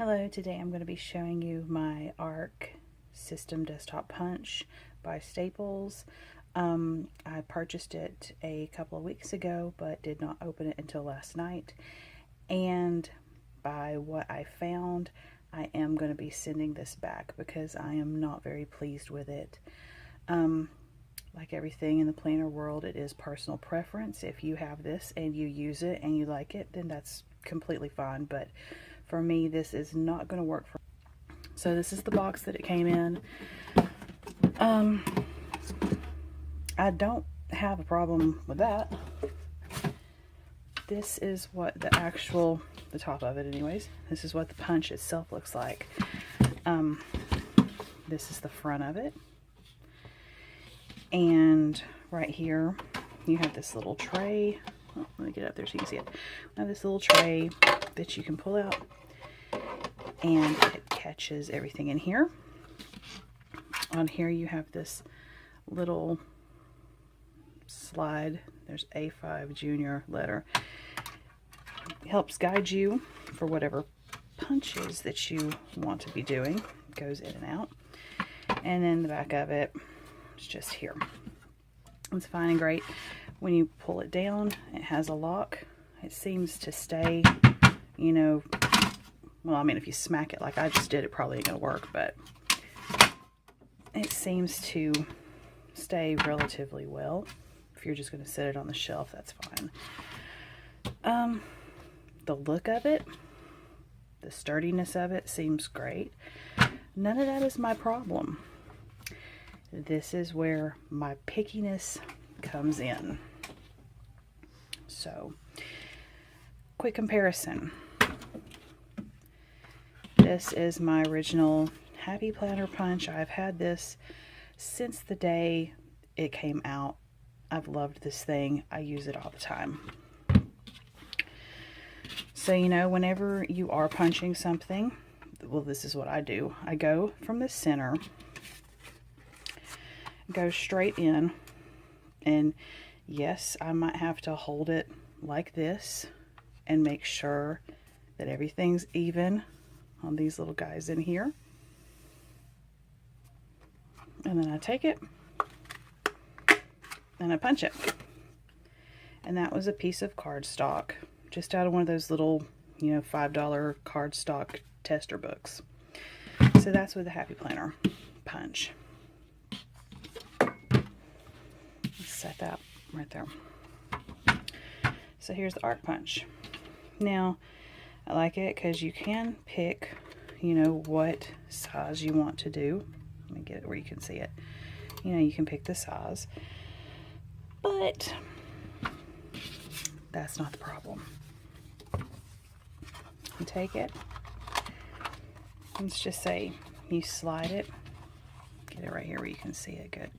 Hello, today I'm going to be showing you my ARC System Desktop Punch by Staples. I purchased it a couple of weeks ago but did not open it until last night, and by what I found, I am going to be sending this back because I am not very pleased with it. Like everything in the planner world, it is personal preference. If you have this and you use it and you like it, then that's completely fine, but for me, this is not going to work for me. So this is the box that it came in. I don't have a problem with that. This is what the top of it anyways, this is what the punch itself looks like. This is the front of it. And right here, you have this little tray. Oh, let me get up there so you can see it. I have this little tray that you can pull out, and it catches everything in here. On here you have this little slide. There's A5 junior letter. It helps guide you for whatever punches that you want to be doing. It goes in and out. And then the back of it is just here. It's fine and great. When you pull it down, it has a lock. It seems to stay, you know, well, I mean, if you smack it like I just did, it probably ain't gonna work, but it seems to stay relatively well. If you're just gonna set it on the shelf, that's fine. The look of it, the sturdiness of it seems great. None of that is my problem. This is where my pickiness comes in. So, quick comparison. This is my original Happy Planner punch. I've had this since the day it came out. I've loved this thing. I use it all the time. So, you know, whenever you are punching something, well, this is what I do. I go from the center, go straight in, and yes, I might have to hold it like this and make sure that everything's even on these little guys in here. And then I take it and I punch it. And that was a piece of cardstock, just out of one of those little, you know, $5 cardstock tester books. So that's with the Happy Planner punch. Let's set that right there. So here's the ARC punch. Now, I like it because you can pick, you know, what size you want to do. Let me get it where you can see it. You know, you can pick the size, but that's not the problem. You take it, let's just say you slide it, get it right here where you can see it good.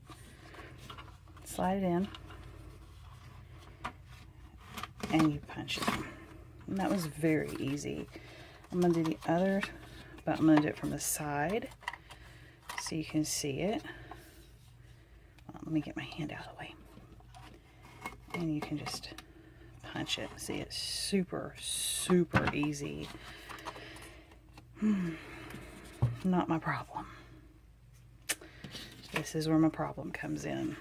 Slide it in, and you punch it. And that was very easy. I'm going to do the other, but I'm going to do it from the side so you can see it. Well, let me get my hand out of the way. And you can just punch it. See, it's super, super easy. Not my problem. This is where my problem comes in.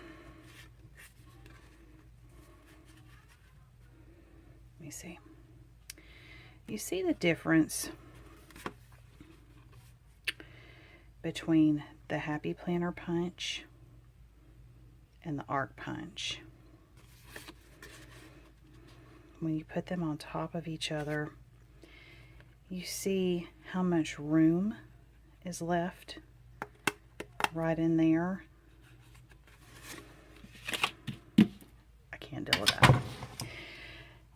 Let me see. You see the difference between the Happy Planner punch and the ARC punch. When you put them on top of each other, you see how much room is left right in there. I can't deal with that.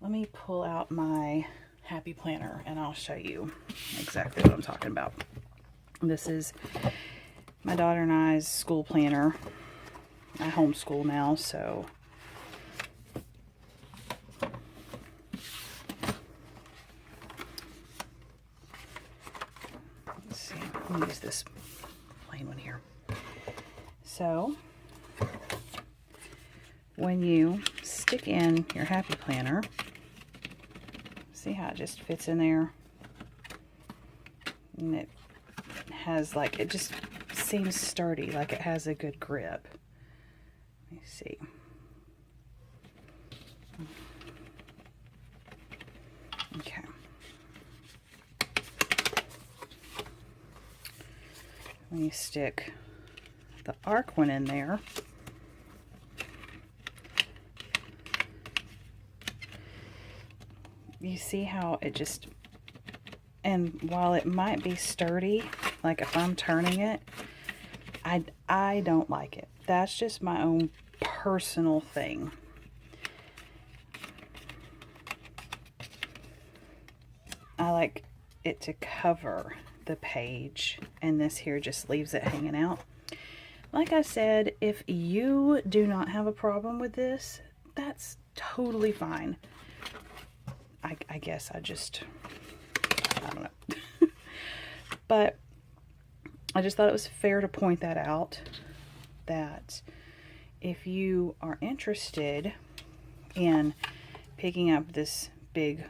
Let me pull out my Happy Planner and I'll show you exactly what I'm talking about. This is my daughter and I's school planner. I homeschool now, so let's see. Let me use this plain one here. So when you stick in your Happy Planner, see how it just fits in there And it has like, it just seems sturdy, like it has a good grip. Let me see. Okay. When you stick the arc one in there, you see how it just, and while it might be sturdy, like if I'm turning it, I don't like it. That's just my own personal thing. I like it to cover the page, and this here just leaves it hanging out. Like I said, if you do not have a problem with this, that's totally fine. I guess I don't know. But I just thought it was fair to point that out, that if you are interested in picking up this big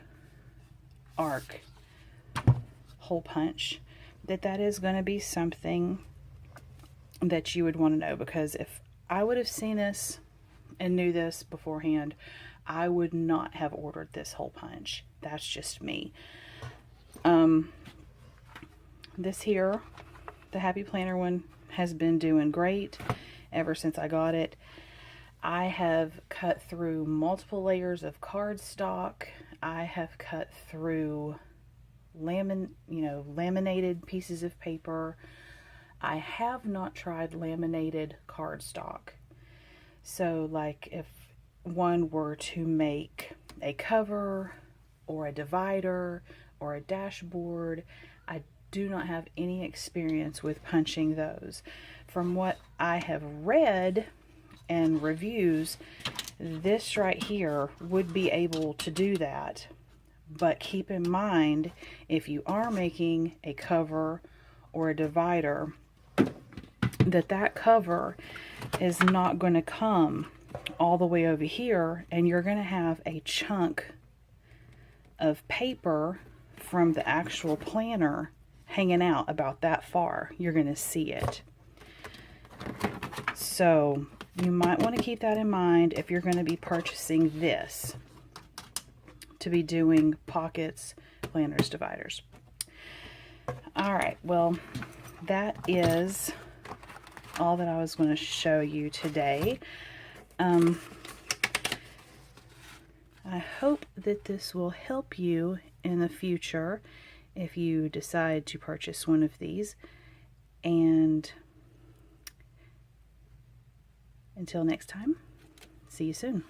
arc hole punch, that is going to be something that you would want to know, because if I would have seen this and knew this beforehand, I would not have ordered this hole punch. That's just me. This here, the Happy Planner one, has been doing great ever since I got it. I have cut through multiple layers of cardstock. I have cut through laminated pieces of paper. I have not tried laminated cardstock. So like if one were to make a cover or a divider or a dashboard, I do not have any experience with punching those. From what I have read and reviews, this right here would be able to do that. But keep in mind, if you are making a cover or a divider, that cover is not going to come all the way over here, and you're going to have a chunk of paper from the actual planner hanging out about that far. You're going to see it. So you might want to keep that in mind if you're going to be purchasing this to be doing pockets, planners, dividers. All right, well, that is all that I was going to show you today. I hope that this will help you in the future if you decide to purchase one of these. And until next time, see you soon.